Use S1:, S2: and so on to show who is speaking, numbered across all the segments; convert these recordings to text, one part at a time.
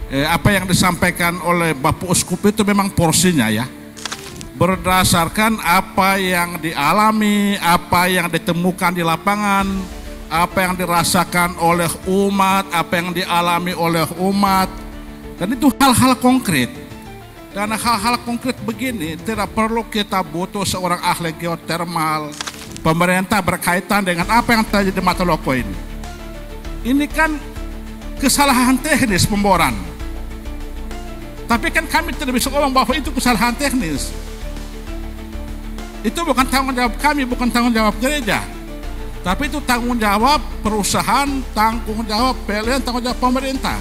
S1: apa yang disampaikan oleh Bapak Uskup itu memang porsinya ya, berdasarkan apa yang dialami, apa yang ditemukan di lapangan, apa yang dirasakan oleh umat, apa yang dialami oleh umat, dan itu hal-hal konkret. Dan hal-hal konkret begini tidak perlu kita butuh seorang ahli geotermal, pemerintah berkaitan dengan apa yang terjadi di Mataloko ini. Ini kan kesalahan teknis pemboran. Tapi kan kami tidak bisa ngomong bahwa itu kesalahan teknis. Itu bukan tanggung jawab kami, bukan tanggung jawab gereja. Tapi itu tanggung jawab perusahaan, tanggung jawab PLN, tanggung jawab pemerintah.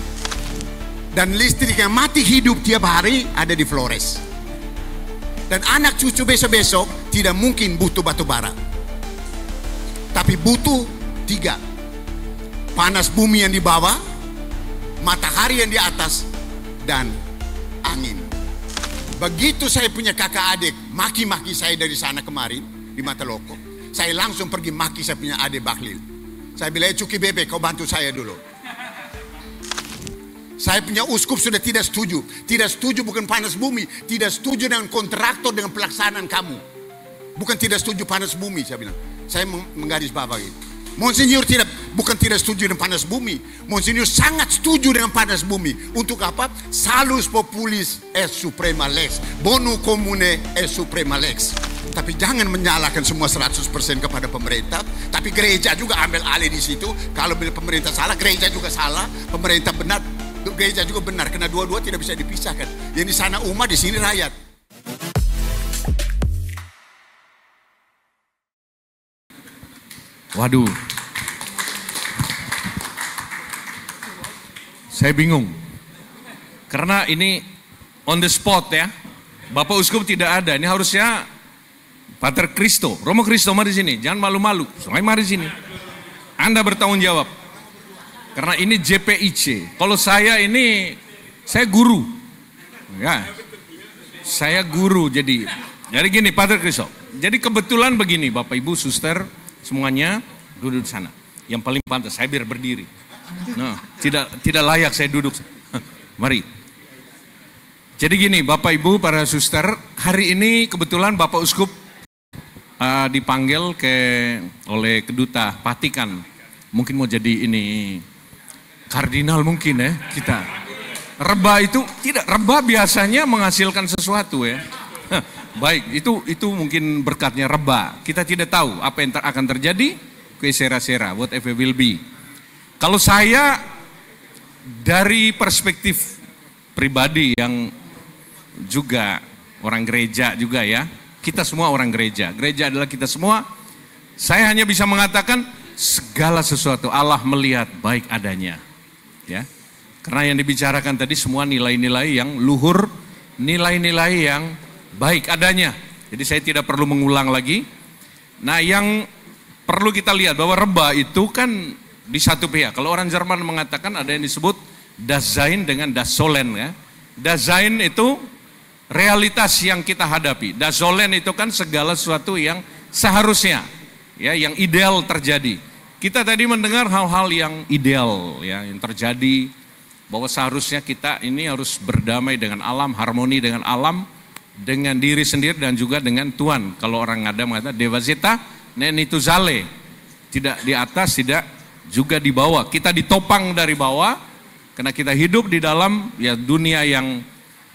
S2: Dan listrik yang mati hidup tiap hari ada di Flores. Dan anak cucu besok-besok tidak mungkin butuh batu bara. Tapi butuh 3. Panas bumi yang di bawah, matahari yang di atas, dan angin. Begitu saya punya kakak adik maki-maki saya dari sana kemarin di Mataloko, saya langsung pergi maki saya punya adik Bahlil. Saya bilang, Cuki Bebe, kau bantu saya dulu. Saya punya uskup sudah tidak setuju. Tidak setuju bukan panas bumi, tidak setuju dengan kontraktor, dengan pelaksanaan kamu. Bukan tidak setuju panas bumi, saya bilang. Saya menggaris bawahi. Monsinyur bukan tidak setuju dengan panas bumi. Monsinyur sangat setuju dengan panas bumi. Untuk apa? Salus populis es suprema lex, bono comune es suprema lex. Tapi jangan menyalahkan semua 100% kepada pemerintah. Tapi gereja juga ambil alih di situ. Kalau pemerintah salah, gereja juga salah. Pemerintah benar, gereja juga benar. Karena dua-dua tidak bisa dipisahkan. Yang di sana umat, di sini rakyat.
S3: Waduh, saya bingung, karena ini on the spot ya, Bapak Uskup tidak ada, ini harusnya Pater Kristo, Romo Kristo mari sini, jangan malu-malu, mari sini, Anda bertanggung jawab, karena ini JPIC, kalau saya guru, ya, saya guru, jadi gini Pater Kristo, jadi kebetulan begini Bapak Ibu, Suster, semuanya duduk di sana. Yang paling pantas saya biar berdiri. Nah, tidak layak saya duduk. Mari. Jadi gini, Bapak Ibu, para suster, hari ini kebetulan Bapak Uskup dipanggil oleh Keduta Vatikan. Mungkin mau jadi ini kardinal mungkin ya kita. Reba itu tidak, reba biasanya menghasilkan sesuatu ya. Baik, itu mungkin berkatnya reba. Kita tidak tahu apa yang akan terjadi. Que sera, whatever will be. Kalau saya dari perspektif pribadi yang juga orang gereja juga ya. Kita semua orang gereja. Gereja adalah kita semua. Saya hanya bisa mengatakan segala sesuatu Allah melihat baik adanya. Ya. Karena yang dibicarakan tadi semua nilai-nilai yang luhur, nilai-nilai yang baik adanya. Jadi saya tidak perlu mengulang lagi. Nah, yang perlu kita lihat bahwa reba itu kan di satu pihak. Kalau orang Jerman mengatakan ada yang disebut das Sein dengan das Sollen ya. Das Sein itu realitas yang kita hadapi. Das Sollen itu kan segala sesuatu yang seharusnya ya, yang ideal terjadi. Kita tadi mendengar hal-hal yang ideal ya, yang terjadi, bahwa seharusnya kita ini harus berdamai dengan alam, harmoni dengan alam, dengan diri sendiri dan juga dengan Tuhan. Kalau orang ada mengatakan devazeta nenituzale, tidak di atas, tidak juga di bawah. Kita ditopang dari bawah karena kita hidup di dalam ya dunia yang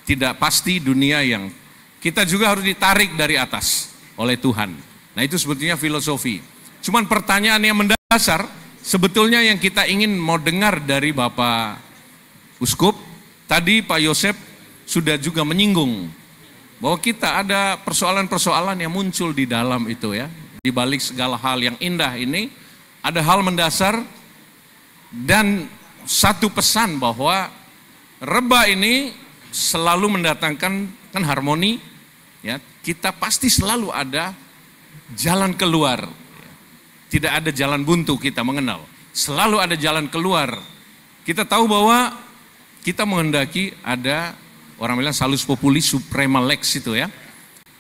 S3: tidak pasti, dunia yang kita juga harus ditarik dari atas oleh Tuhan. Nah, itu sebetulnya filosofi. Cuman pertanyaan yang mendasar sebetulnya yang kita ingin mau dengar dari Bapak Uskup. Tadi Pak Yosep sudah juga menyinggung bahwa kita ada persoalan-persoalan yang muncul di dalam itu ya. Di balik segala hal yang indah ini, ada hal mendasar dan satu pesan bahwa reba ini selalu mendatangkan kan harmoni ya. Kita pasti selalu ada jalan keluar. Tidak ada jalan buntu kita mengenal. Selalu ada jalan keluar. Kita tahu bahwa kita menghendaki ada orang bilang salus populi suprema lex itu ya.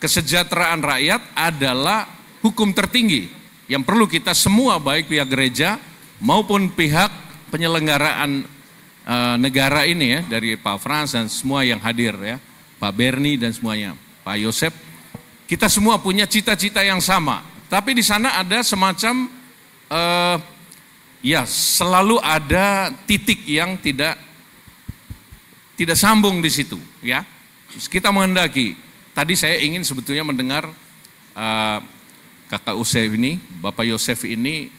S3: Kesejahteraan rakyat adalah hukum tertinggi yang perlu kita semua baik pihak gereja maupun pihak penyelenggaraan negara ini ya, dari Pak Frans dan semua yang hadir ya, Pak Bernie dan semuanya, Pak Yosep, kita semua punya cita-cita yang sama. Tapi di sana ada semacam ya selalu ada titik yang tidak sambung di situ ya. Kita menghendaki. Tadi saya ingin sebetulnya mendengar Kakak Yosef ini, Bapak Yosef ini,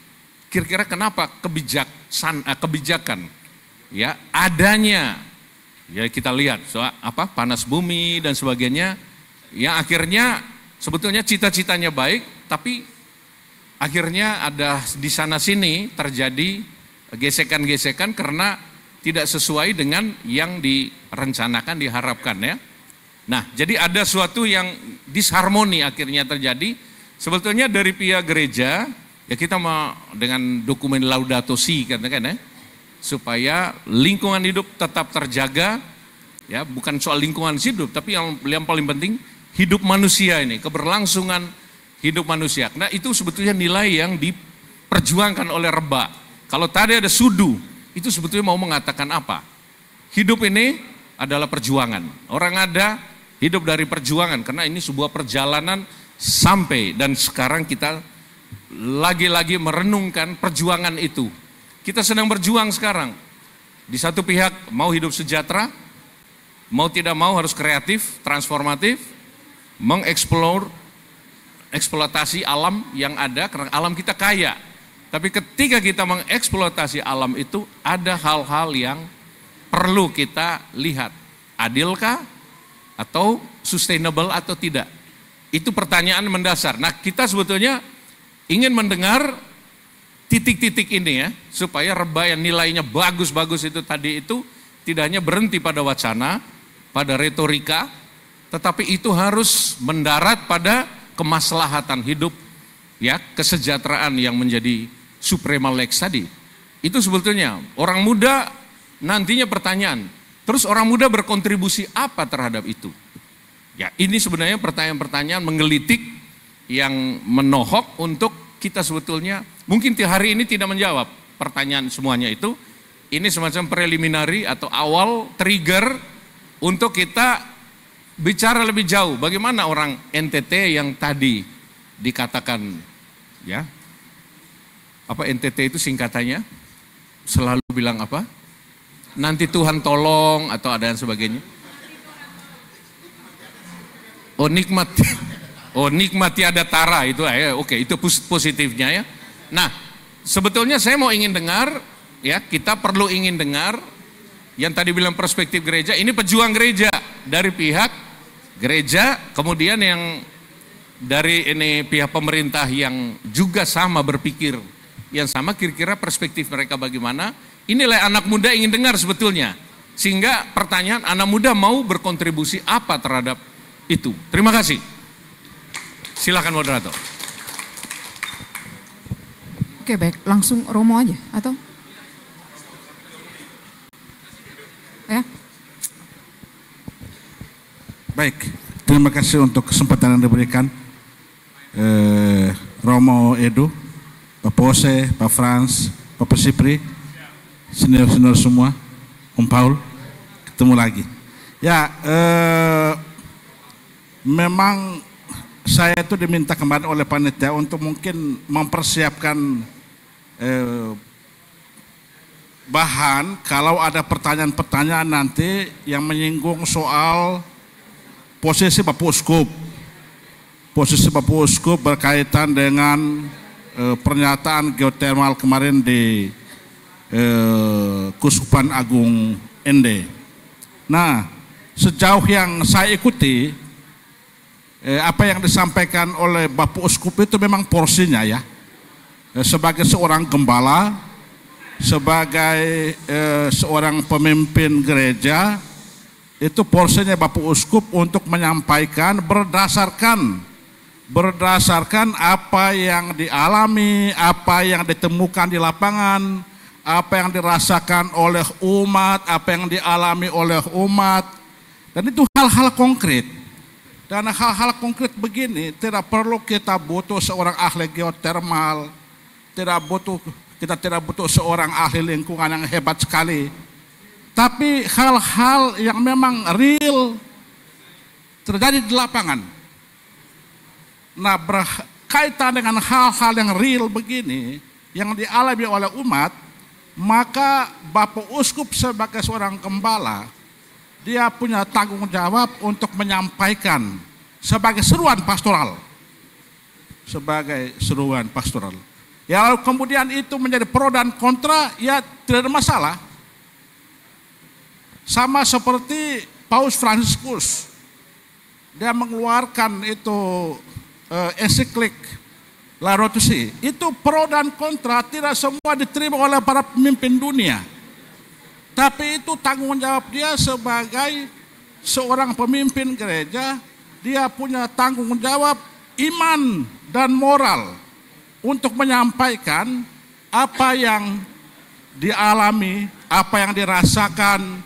S3: kira-kira kenapa kebijakan ya adanya ya kita lihat soal apa panas bumi dan sebagainya yang akhirnya sebetulnya cita-citanya baik tapi akhirnya ada di sana sini terjadi gesekan-gesekan karena tidak sesuai dengan yang direncanakan, diharapkan ya. Nah, jadi ada suatu yang disharmoni akhirnya terjadi. Sebetulnya dari pihak gereja, ya kita mau dengan dokumen Laudato Si katakan ya, supaya lingkungan hidup tetap terjaga, ya bukan soal lingkungan hidup, tapi yang paling penting hidup manusia ini, keberlangsungan hidup manusia. Nah itu sebetulnya nilai yang diperjuangkan oleh Reba. Kalau tadi ada Sudu, itu sebetulnya mau mengatakan apa? Hidup ini adalah perjuangan. Orang ada hidup dari perjuangan, karena ini sebuah perjalanan sampai, dan sekarang kita lagi-lagi merenungkan perjuangan itu. Kita sedang berjuang sekarang. Di satu pihak mau hidup sejahtera, mau tidak mau harus kreatif, transformatif, eksploitasi alam yang ada, karena alam kita kaya. Tapi ketika kita mengeksploitasi alam itu, ada hal-hal yang perlu kita lihat. Adilkah? Atau sustainable atau tidak? Itu pertanyaan mendasar. Nah kita sebetulnya ingin mendengar titik-titik ini ya, supaya Reba yang nilainya bagus-bagus itu tadi itu tidak hanya berhenti pada wacana, pada retorika, tetapi itu harus mendarat pada kemaslahatan hidup, ya kesejahteraan yang menjadi suprema lex tadi. Itu sebetulnya orang muda nantinya pertanyaan, terus orang muda berkontribusi apa terhadap itu? Ya ini sebenarnya pertanyaan-pertanyaan menggelitik yang menohok untuk kita sebetulnya mungkin hari ini tidak menjawab pertanyaan semuanya itu. Ini semacam preliminary atau awal trigger untuk kita bicara lebih jauh. Bagaimana orang NTT yang tadi dikatakan ya, apa NTT itu singkatannya? Selalu bilang apa? Nanti Tuhan tolong atau ada yang sebagainya. Nikmati ada tara itu ya, oke itu positifnya ya. Nah sebetulnya saya mau ingin dengar ya, kita perlu ingin dengar yang tadi bilang perspektif gereja, ini pejuang gereja dari pihak gereja, kemudian yang dari ini pihak pemerintah yang juga sama berpikir yang sama, kira-kira perspektif mereka bagaimana. Inilah anak muda ingin dengar sebetulnya, sehingga pertanyaan anak muda mau berkontribusi apa terhadap itu. Terima kasih. Silakan moderator.
S4: Oke baik, langsung Romo aja atau? Ya.
S1: Baik, terima kasih untuk kesempatan yang diberikan Romo Edo, Pak Pose, Pak Frans, Pak Sipri, senior-senior semua, Om Paul, ketemu lagi. Ya, memang saya itu diminta kemarin oleh panitia untuk mungkin mempersiapkan bahan kalau ada pertanyaan-pertanyaan nanti yang menyinggung soal posisi Bapak Uskup. Posisi Bapak Uskup berkaitan dengan pernyataan geotermal kemarin di Kuskupan Agung Ende. Nah, sejauh yang saya ikuti, apa yang disampaikan oleh Bapak Uskup itu memang porsinya ya. Sebagai seorang gembala, sebagai seorang pemimpin gereja, itu porsinya Bapak Uskup untuk menyampaikan berdasarkan apa yang dialami, apa yang ditemukan di lapangan, apa yang dirasakan oleh umat, apa yang dialami oleh umat, dan itu hal-hal konkret. Dan hal-hal konkret begini tidak perlu kita butuh seorang ahli geotermal, kita tidak butuh seorang ahli lingkungan yang hebat sekali. tapi hal-hal yang memang real terjadi di lapangan. Nah, berkaitan dengan hal-hal yang real begini, yang dialami oleh umat, maka Bapak Uskup sebagai seorang gembala, dia punya tanggung jawab untuk menyampaikan sebagai seruan pastoral. Sebagai seruan pastoral. Ya, lalu kemudian itu menjadi pro dan kontra, ya tidak ada masalah. Sama seperti Paus Fransiskus, dia mengeluarkan itu ensiklik Laudato Si. Itu pro dan kontra, tidak semua diterima oleh para pemimpin dunia. Tapi itu tanggung jawab dia sebagai seorang pemimpin gereja. Dia punya tanggung jawab iman dan moral untuk menyampaikan apa yang dialami, apa yang dirasakan,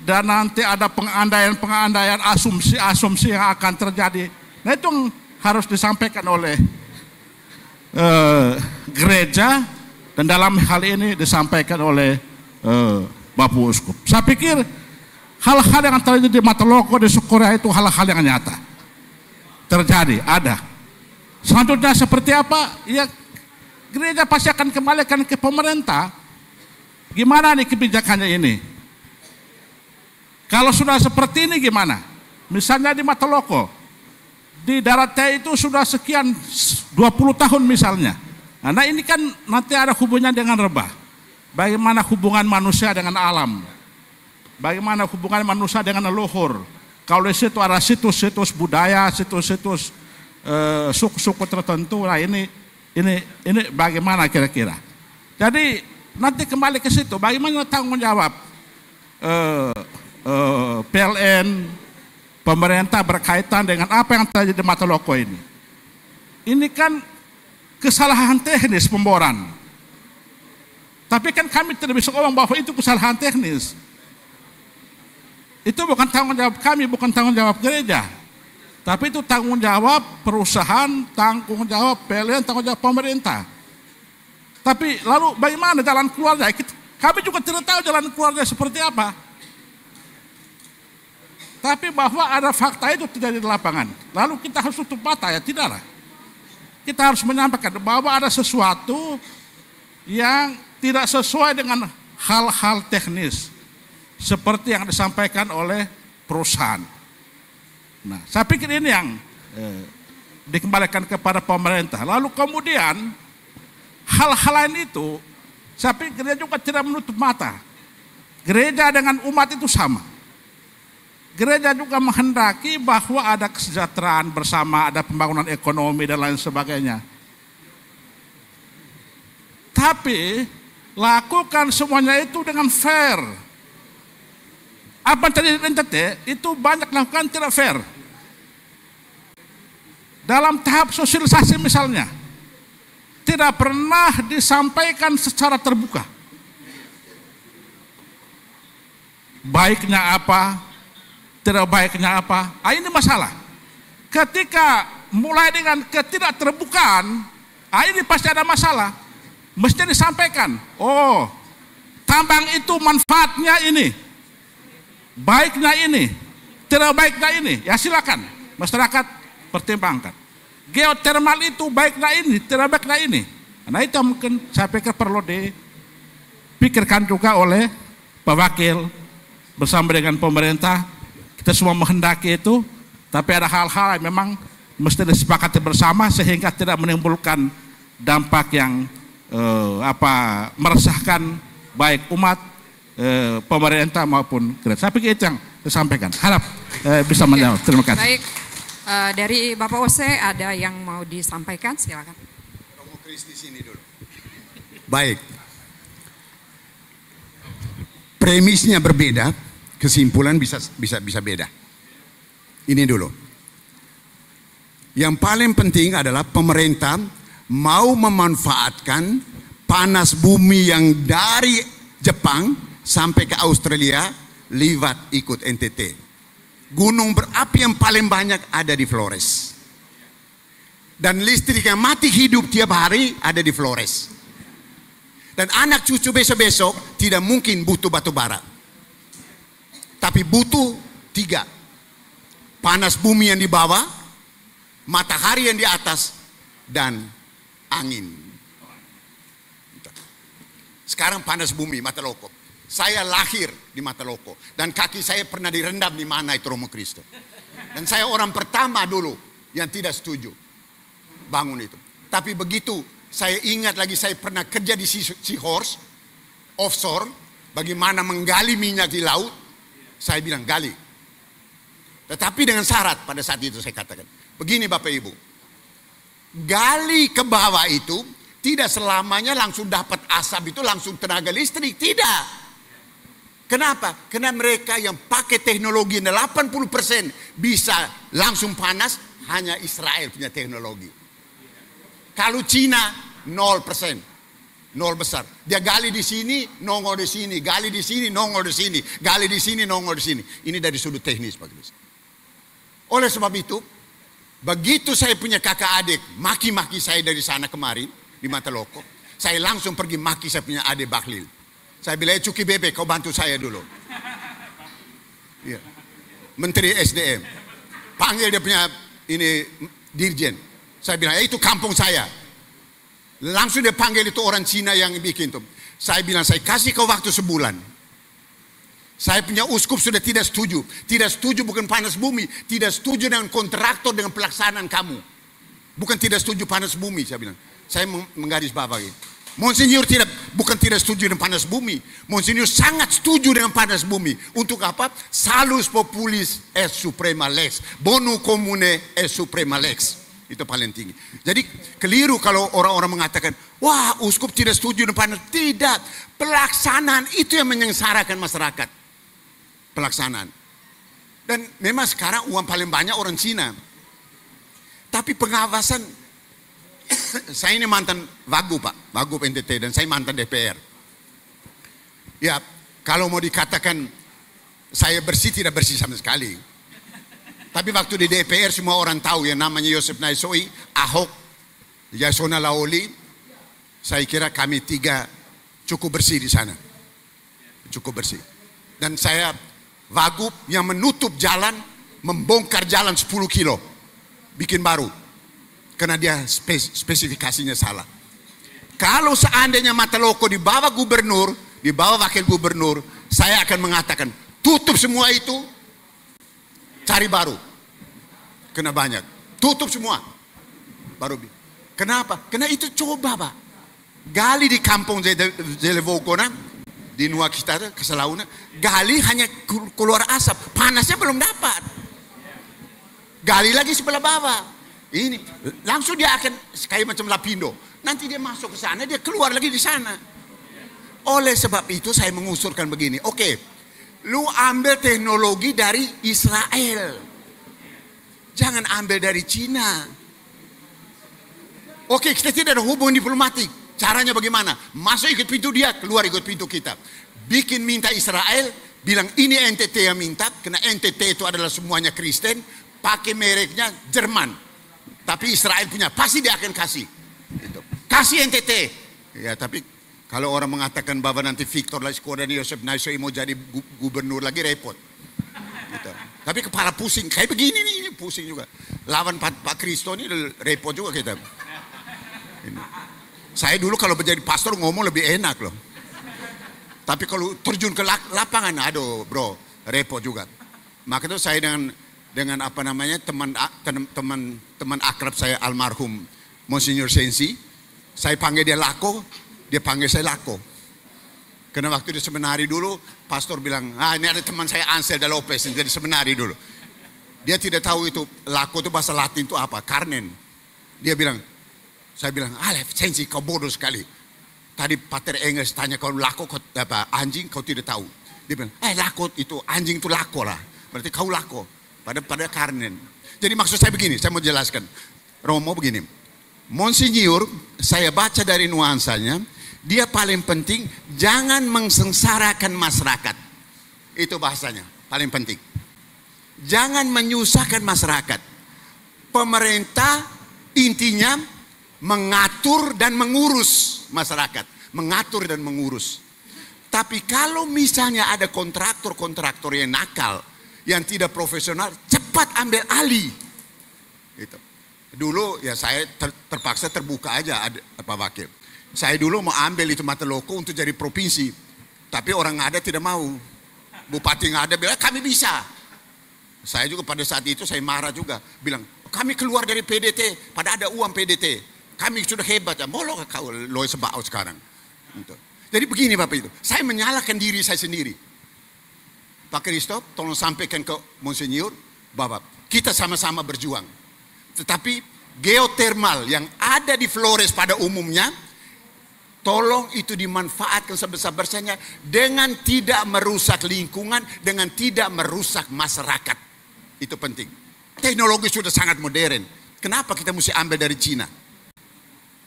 S1: dan nanti ada pengandaian-pengandaian, asumsi-asumsi yang akan terjadi. Nah, itu yang harus disampaikan oleh gereja, dan dalam hal ini disampaikan oleh Bapak Uskup. Saya pikir hal-hal yang terjadi di Matuloko, di Sukorea itu hal-hal yang nyata terjadi, ada. Selanjutnya seperti apa? Ya, gereja pasti akan kembalikan ke pemerintah. Gimana nih kebijakannya ini? Kalau sudah seperti ini gimana? Misalnya di Matuloko, di Daratnya itu sudah sekian 20 tahun misalnya. Nah, ini kan nanti ada hubungannya dengan rebah. Bagaimana hubungan manusia dengan alam? Bagaimana hubungan manusia dengan leluhur? Kalau di situ ada situs-situs budaya, situs-situs suku-suku tertentu. Nah, ini bagaimana kira-kira? Jadi nanti kembali ke situ. Bagaimana tanggung jawab PLN, pemerintah berkaitan dengan apa yang terjadi di Matuloko ini? Ini kan kesalahan teknis pemboran. Tapi kan kami tidak bisa ngomong bahwa itu kesalahan teknis. Itu bukan tanggung jawab kami, bukan tanggung jawab gereja. Tapi itu tanggung jawab perusahaan, tanggung jawab PLN, tanggung jawab pemerintah. Tapi lalu bagaimana jalan keluarnya? Kami juga tidak tahu jalan keluarnya seperti apa. Tapi bahwa ada fakta itu terjadi di lapangan. Lalu kita harus tutup mata, ya tidaklah. Kita harus menyampaikan bahwa ada sesuatu yang tidak sesuai dengan hal-hal teknis seperti yang disampaikan oleh perusahaan. Nah, saya pikir ini yang dikembalikan kepada pemerintah. Lalu kemudian hal-hal lain itu, saya pikir gereja juga tidak menutup mata. Gereja dengan umat itu sama. Gereja juga menghendaki bahwa ada kesejahteraan bersama, ada pembangunan ekonomi dan lain sebagainya. Tapi lakukan semuanya itu dengan fair. Apa yang terjadi di NTT itu banyak lakukan tidak fair. Dalam tahap sosialisasi misalnya, tidak pernah disampaikan secara terbuka. Baiknya apa, tidak baiknya apa. Ini masalah. Ketika mulai dengan ketidakterbukaan, ini pasti ada masalah. Mesti disampaikan. Oh, tambang itu manfaatnya ini, baiknya ini, tidak baiknya ini. Ya silakan, masyarakat pertimbangkan. Geotermal itu baiknya ini, tidak baiknya ini. Nah, itu mungkin saya pikir perlu dipikirkan juga oleh Pak Wakil bersama dengan pemerintah. Kita semua menghendaki itu, tapi ada hal-hal yang memang mesti disepakati bersama sehingga tidak menimbulkan dampak yang meresahkan baik umat, pemerintah maupun gereja. Saya pikir itu yang disampaikan. Harap bisa menjawab. Terima kasih.
S4: Baik, dari Bapak Ose ada yang mau disampaikan, silakan.
S2: Romo Kris di sini dulu. Baik. Premisnya berbeda, kesimpulan bisa beda. Ini dulu. Yang paling penting adalah pemerintah mau memanfaatkan panas bumi yang dari Jepang sampai ke Australia lewat ikut NTT. Gunung berapi yang paling banyak ada di Flores. Dan listrik yang mati hidup tiap hari ada di Flores. Dan anak cucu besok-besok tidak mungkin butuh batu bara. Tapi butuh 3. Panas bumi yang di bawah, matahari yang di atas, dan angin. Sekarang panas bumi, Mataloko. Saya lahir di Mataloko. Dan kaki saya pernah direndam di mana itu Romo Kristo. Dan saya orang pertama dulu yang tidak setuju bangun itu. Tapi begitu saya ingat lagi, saya pernah kerja di Seahorse, offshore, bagaimana menggali minyak di laut, saya bilang gali. Tetapi dengan syarat pada saat itu saya katakan, begini Bapak Ibu, gali ke bawah itu tidak selamanya langsung dapat asap itu langsung tenaga listrik, tidak. Kenapa? Karena mereka yang pakai teknologi 80% bisa langsung panas, hanya Israel punya teknologi. Kalau Cina 0%, 0 besar. Dia gali di sini, nongol di sini, gali di sini, nongol di sini, gali di sini, nongol di sini. Ini dari sudut teknis, Pak Gris. Oleh sebab itu, begitu saya punya kakak adik maki-maki saya dari sana kemari di Mataloko, saya langsung pergi maki saya punya adik Bahlil. Saya bilang, Cuki Bebe, kau bantu saya dulu. Ya. Menteri SDM. Panggil dia punya ini dirjen. Saya bilang, itu kampung saya. Langsung dia panggil itu orang Cina yang bikin itu. Saya bilang, saya kasih kau waktu sebulan. Saya punya uskup sudah tidak setuju. Tidak setuju bukan panas bumi. Tidak setuju dengan kontraktor, dengan pelaksanaan kamu. Bukan tidak setuju panas bumi, saya bilang. Saya menggaris bawahi. Monsinyur bukan tidak setuju dengan panas bumi. Monsinyur sangat setuju dengan panas bumi. Untuk apa? Salus populis es suprema lex. Bonu comune es suprema lex. Itu paling tinggi. Jadi keliru kalau orang-orang mengatakan, wah uskup tidak setuju dengan panas. Tidak. Pelaksanaan itu yang menyengsarakan masyarakat. Pelaksanaan. Dan memang sekarang uang paling banyak orang Cina. Tapi pengawasan, saya ini mantan Wagub Pak, Wagub NTT, dan saya mantan DPR. Ya, kalau mau dikatakan saya bersih, tidak bersih sama sekali. Tapi waktu di DPR semua orang tahu yang namanya Yosef Naisoi, Ahok, Yasona Laoli. Saya kira kami 3 cukup bersih di sana. Cukup bersih. Dan saya Wagub yang menutup jalan, membongkar jalan 10 kilo. Bikin baru. Karena dia spesifikasinya salah. Kalau seandainya Mataloko di bawah gubernur, di bawah wakil gubernur, saya akan mengatakan, tutup semua itu, cari baru. Kena banyak. Tutup semua. Baru. Kenapa? Karena itu coba Pak. Gali di kampung Zelevogona, di Nuwa kita, Keselauna, gali hanya keluar asap. Panasnya belum dapat. Gali lagi sebelah bawah. Ini langsung dia akan kayak macam lapindo. Nanti dia masuk ke sana, dia keluar lagi di sana. Oleh sebab itu saya mengusulkan begini. Oke, lu ambil teknologi dari Israel. Jangan ambil dari Cina. Oke, kita tidak ada hubungan diplomatik. Caranya bagaimana? Masuk ikut pintu dia, keluar ikut pintu kita. Bikin minta Israel, bilang ini NTT yang minta, karena NTT itu adalah semuanya Kristen, pakai mereknya Jerman. Tapi Israel punya, pasti dia akan kasih. Gitu. Kasih NTT. Ya, tapi kalau orang mengatakan bahwa nanti Victor Laiskoda dan Yosef Naisoi mau jadi gubernur lagi, repot. Gitu. Tapi kepala pusing, kayak begini nih, pusing juga. Lawan Pak Kristo ini repot juga kita. Ini. Saya dulu kalau menjadi pastor ngomong lebih enak loh. Tapi kalau terjun ke lapangan, aduh bro, repot juga. Maka itu saya dengan apa namanya teman akrab saya almarhum Monsinyur Sensi, saya panggil dia Lako, dia panggil saya Lako. Karena waktu di seminari dulu, pastor bilang, ini ada teman saya Ansel de Lopez yang jadi seminari dulu. Dia tidak tahu itu Lako itu bahasa Latin itu apa, Carnen. Dia bilang, saya bilang, Sensi kau bodoh sekali. Tadi Pater Engels tanya kau Lako, anjing kau tidak tahu. Dia bilang, Lako itu anjing itu Lako lah. Berarti kau Lako. Pada Carnen. Jadi maksud saya begini, saya mau jelaskan. Romo begini. Monsinyur, saya baca dari nuansanya, dia paling penting jangan mengsengsarakan masyarakat. Itu bahasanya, paling penting. Jangan menyusahkan masyarakat. Pemerintah intinya mengatur dan mengurus masyarakat. Mengatur dan mengurus. Tapi kalau misalnya ada kontraktor-kontraktor yang nakal, yang tidak profesional, cepat ambil alih. Gitu. Dulu ya saya terpaksa terbuka aja, Pak Wakil. Saya dulu mau ambil itu Mataloko untuk jadi provinsi, tapi orang Ngada tidak mau. Bupati Ngada bilang kami bisa. Saya juga pada saat itu saya marah juga, bilang kami keluar dari PDT, pada ada uang PDT. Kami sudah hebat ya, molok kau loe sebau sekarang. Gitu. Jadi begini Bapak itu, saya menyalahkan diri saya sendiri. Pak Kristof, tolong sampaikan ke Monsinyur, Bapak, kita sama-sama berjuang. Tetapi geotermal yang ada di Flores pada umumnya, tolong itu dimanfaatkan sebesar-besarnya dengan tidak merusak lingkungan, dengan tidak merusak masyarakat. Itu penting. Teknologi sudah sangat modern. Kenapa kita mesti ambil dari Cina?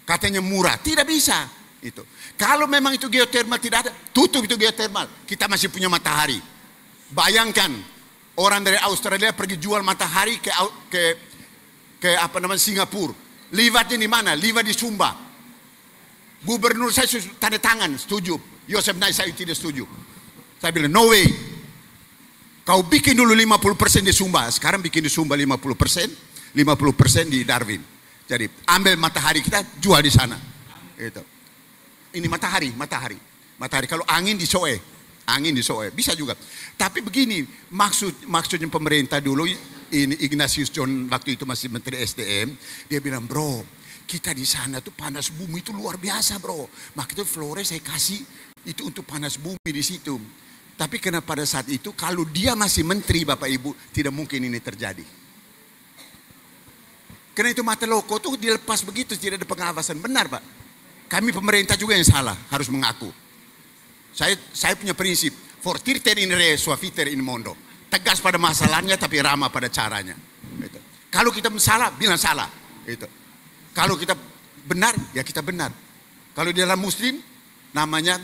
S2: Katanya murah, tidak bisa. Itu. Kalau memang itu geotermal tidak ada, tutup itu geotermal. Kita masih punya matahari. Bayangkan orang dari Australia pergi jual matahari ke apa namanya Singapura. Liwatnya di mana? Liwat di Sumba. Gubernur saya tanda tangan setuju. Yosef Nai saya tidak setuju. Saya bilang no way. Kau bikin dulu 50% di Sumba. Sekarang bikin di Sumba 50%, 50% di Darwin. Jadi ambil matahari kita jual di sana. Itu. Ini matahari. Kalau angin di Soe, bisa juga. Tapi begini, maksudnya pemerintah dulu, ini Ignatius John waktu itu masih Menteri SDM, dia bilang bro, kita di sana tuh panas bumi itu luar biasa bro. Makanya Flores saya kasih itu untuk panas bumi di situ. Tapi karena pada saat itu kalau dia masih menteri Bapak Ibu, tidak mungkin ini terjadi. Karena itu Mataloko tuh dilepas begitu, tidak ada pengawasan. Benar Pak. Kami pemerintah juga yang salah, harus mengaku. Saya punya prinsip, fortirter in re, suaviter in mondo. Tegas pada masalahnya tapi ramah pada caranya. Gitu. Kalau kita salah, bilang salah. Gitu. Kalau kita benar, ya kita benar. Kalau di dalam Muslim, namanya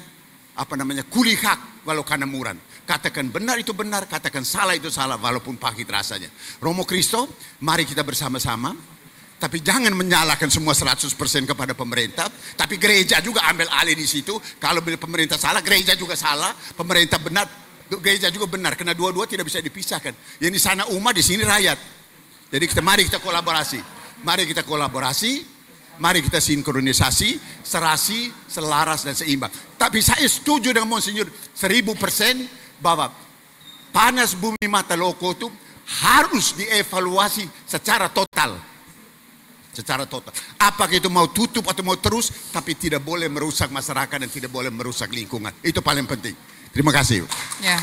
S2: kuli hak walau kana muran. Katakan benar itu benar, katakan salah itu salah walaupun pahit rasanya. Romo Kristo, mari kita bersama-sama. Tapi jangan menyalahkan semua 100% kepada pemerintah. Tapi gereja juga ambil alih di situ. Kalau pemerintah salah, gereja juga salah. Pemerintah benar, gereja juga benar. Karena dua-dua tidak bisa dipisahkan. Yang di sana umat, di sini rakyat. Jadi mari kita kolaborasi. Mari kita kolaborasi. Mari kita sinkronisasi, serasi, selaras dan seimbang. Tapi saya setuju dengan Monsinyur 1000% bahwa panas bumi Mataloko itu harus dievaluasi secara total. Apakah itu mau tutup atau mau terus, tapi tidak boleh merusak masyarakat dan tidak boleh merusak lingkungan. Itu paling penting. Terima kasih.
S4: Ya.